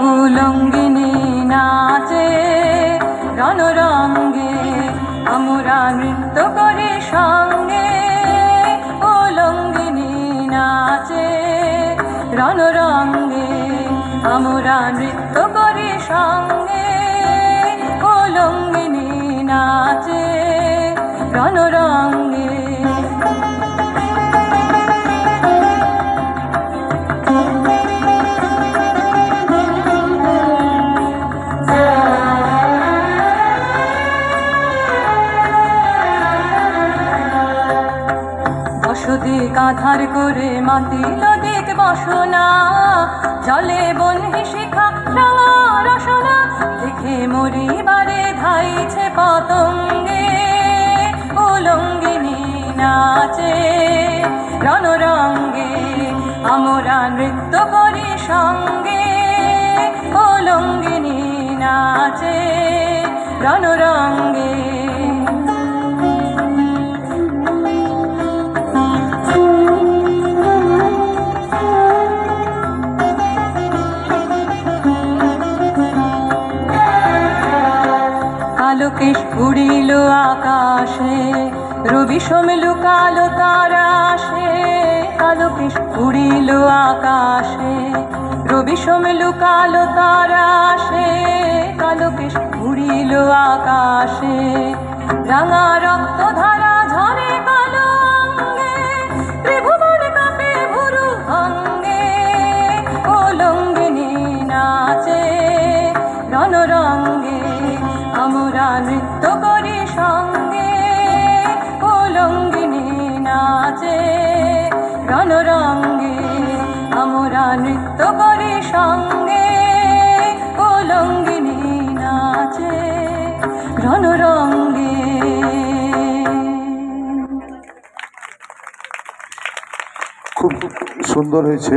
উলঙ্গিনী নাচে রণরঙ্গে, আমরা নৃত্য করে সঙ্গে। উলঙ্গিনী নাচে রণরঙ্গে, আমরা নৃত্য করে সঙ্গে। উলঙ্গিনী নাচে রণরঙ্গে। বসদিক আধার করে মাতিল দিক বসনা, জলে বন্হি শিখা রাঙা রসনা, দেখে মরিবারে ধাইছে পতঙ্গে। উলঙ্গিনী নাচে রণরঙ্গে, আমরা নৃত্য করি সঙ্গে। উলঙ্গিনী নাচে রণরঙ্গে। আলোকেশ উড়িল আকাশে, রবি সোমেলু কালো তারা আসে। আলোকেশ উড়িল আকাশে, রবি সোমেলু কালো তারা আসে। আলোকেশ উড়িল আকাশে, রাঙা রক্ত ধারা ঝরে কালো অঙ্গে। ত্রিভুবন কাঁপে ভুরু ভঙ্গে। উলঙ্গিনী নাচে রণরঙ্গে, আমরা নৃত্য করি সঙ্গে। উলঙ্গিনী নাচে রণরঙ্গে, আমরা নৃত্য করি সঙ্গে। উলঙ্গিনী নাচে রণরঙ্গে। খুব সুন্দর হয়েছে।